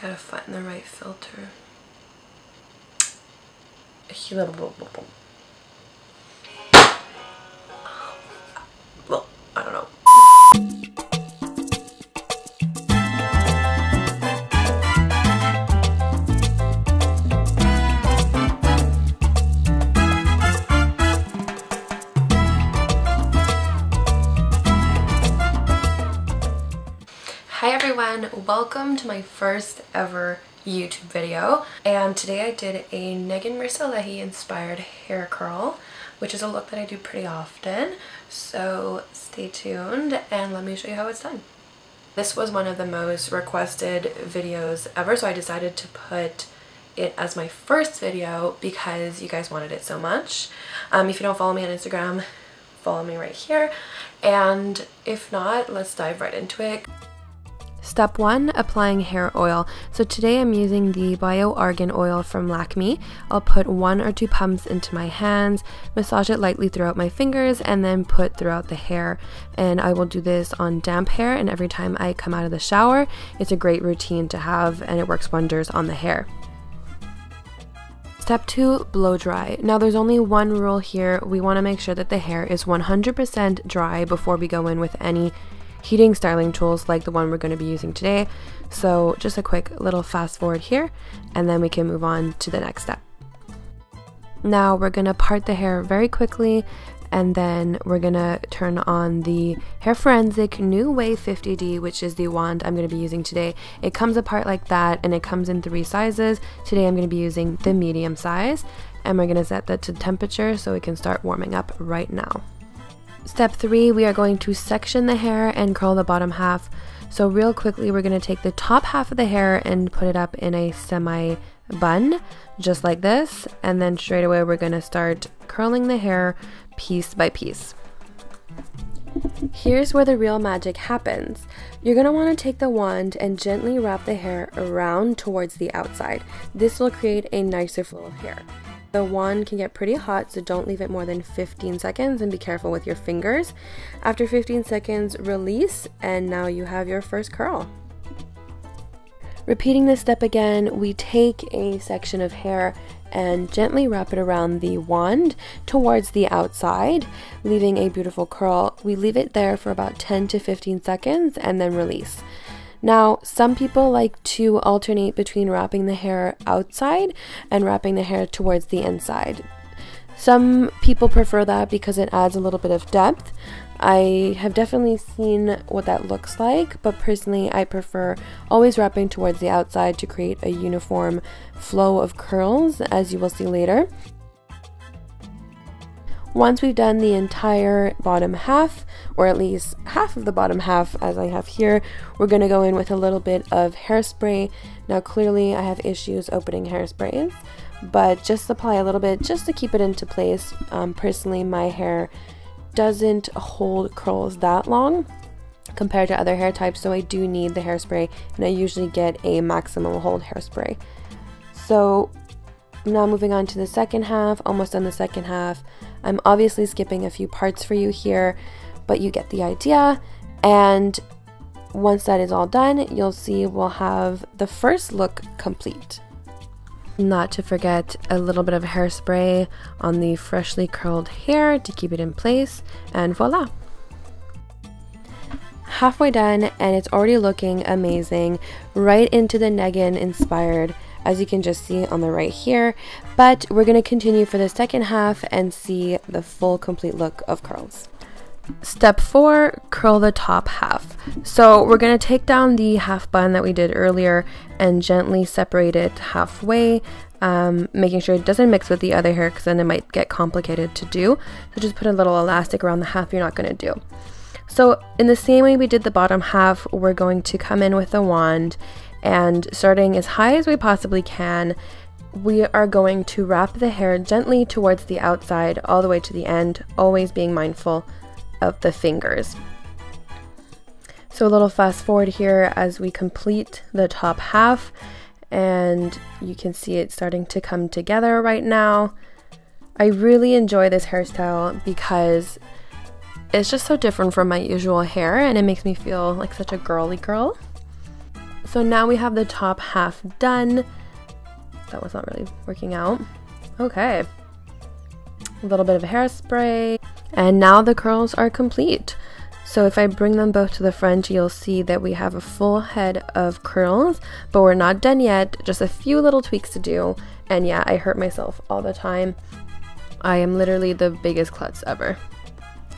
gotta find the right filter. Well, I don't know. Hi everyone, welcome to my first ever YouTube video, and today I did a Negin Mirsalehi inspired hair curl, which is a look that I do pretty often, so stay tuned and let me show you how it's done. This was one of the most requested videos ever, so I decided to put it as my first video because you guys wanted it so much. If you don't follow me on Instagram, follow me right here, and if not, let's dive right into it. Step 1, applying hair oil. So today I'm using the Bio Argan oil from Lakme. I'll put 1 or 2 pumps into my hands, massage it lightly throughout my fingers, and then put throughout the hair. And I will do this on damp hair, and every time I come out of the shower. It's a great routine to have, and it works wonders on the hair. Step 2, blow dry. Now there's only one rule here. We want to make sure that the hair is 100% dry before we go in with any heating styling tools like the one we're going to be using today. So just a quick little fast forward here, and then we can move on to the next step. Now we're going to part the hair very quickly, and then we're going to turn on the Hair Forensic New Wave 50D, which is the wand I'm going to be using today. It comes apart like that, and it comes in 3 sizes. Today I'm going to be using the medium size, and we're going to set that to temperature so it can start warming up right now. Step 3, we are going to section the hair and curl the bottom half. So real quickly, we're going to take the top half of the hair and put it up in a semi bun, just like this. And then straight away, we're going to start curling the hair piece by piece. Here's where the real magic happens. You're going to want to take the wand and gently wrap the hair around towards the outside. This will create a nicer flow of hair. The wand can get pretty hot, so don't leave it more than 15 seconds and be careful with your fingers. After 15 seconds, release, and now you have your first curl. Repeating this step again, we take a section of hair and gently wrap it around the wand towards the outside, leaving a beautiful curl. We leave it there for about 10 to 15 seconds and then release. Now, some people like to alternate between wrapping the hair outside and wrapping the hair towards the inside. Some people prefer that because it adds a little bit of depth. I have definitely seen what that looks like, but personally I prefer always wrapping towards the outside to create a uniform flow of curls, as you will see later. Once we've done the entire bottom half, or at least half of the bottom half as I have here, we're going to go in with a little bit of hairspray. Now clearly I have issues opening hairsprays, but just apply a little bit just to keep it into place. Personally, my hair doesn't hold curls that long compared to other hair types, so I do need the hairspray, and I usually get a maximum hold hairspray. So now moving on to the second half, almost done the second half. I'm obviously skipping a few parts for you here, but you get the idea. And once that is all done, you'll see we'll have the first look complete. Not to forget a little bit of hairspray on the freshly curled hair to keep it in place, and voila! Halfway done, and it's already looking amazing, right into the Negin inspired, as you can just see on the right here. But we're going to continue for the second half and see the full complete look of curls. Step 4, curl the top half. So we're going to take down the half bun that we did earlier and gently separate it halfway, making sure it doesn't mix with the other hair because then it might get complicated to do. So just put a little elastic around the half you're not going to do. So in the same way we did the bottom half, we're going to come in with a wand, and starting as high as we possibly can, we are going to wrap the hair gently towards the outside all the way to the end, always being mindful of the fingers. So a little fast forward here as we complete the top half, and you can see it starting to come together right now. I really enjoy this hairstyle because it's just so different from my usual hair, and it makes me feel like such a girly girl. So now we have the top half done. That was not really working out. Okay. A little bit of hairspray. And now the curls are complete. So if I bring them both to the front, you'll see that we have a full head of curls, but we're not done yet. Just a few little tweaks to do. And yeah, I hurt myself all the time. I am literally the biggest klutz ever.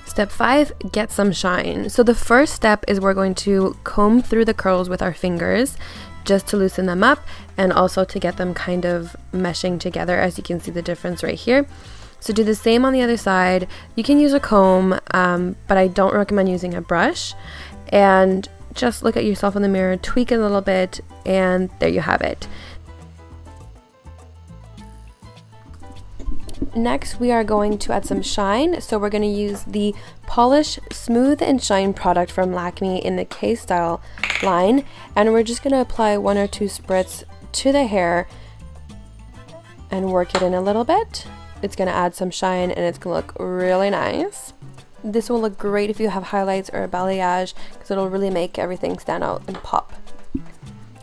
Step 5, get some shine. So the first step is we're going to comb through the curls with our fingers just to loosen them up and also to get them kind of meshing together, as you can see the difference right here. So do the same on the other side. You can use a comb, but I don't recommend using a brush. And just look at yourself in the mirror, tweak it a little bit, and there you have it. Next, we are going to add some shine. So we're going to use the Polish Smooth and Shine product from Lakme in the K-Style line. And we're just going to apply 1 or 2 spritz to the hair and work it in a little bit. It's going to add some shine and it's going to look really nice. This will look great if you have highlights or a balayage because it'll really make everything stand out and pop.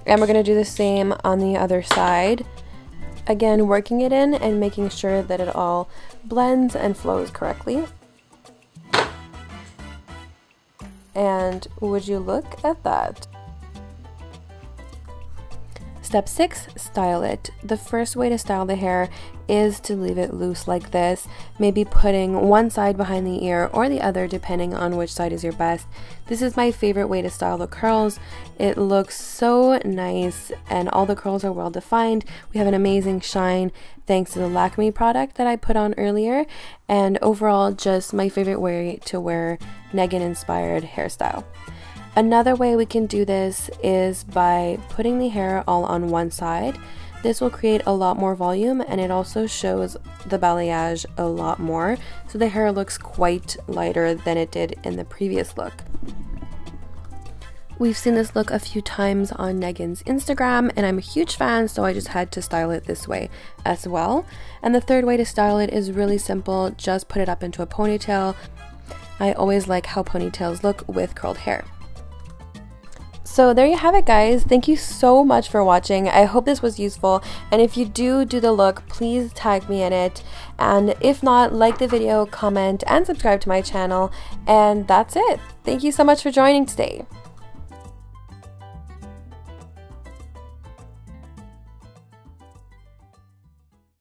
And we're going to do the same on the other side. Again, working it in and making sure that it all blends and flows correctly. And would you look at that? Step 6, style it. The first way to style the hair is to leave it loose like this, maybe putting one side behind the ear or the other depending on which side is your best. This is my favorite way to style the curls. It looks so nice and all the curls are well defined. We have an amazing shine thanks to the Lakme product that I put on earlier, and overall just my favorite way to wear Negin inspired hairstyle. Another way we can do this is by putting the hair all on one side. This will create a lot more volume and it also shows the balayage a lot more, so the hair looks quite lighter than it did in the previous look. We've seen this look a few times on Negin's Instagram and I'm a huge fan, so I just had to style it this way as well. And the third way to style it is really simple, just put it up into a ponytail. I always like how ponytails look with curled hair. So there you have it, guys. Thank you so much for watching. I hope this was useful, and if you do the look, please tag me in it, and if not, like the video, comment, and subscribe to my channel, and that's it. Thank you so much for joining today.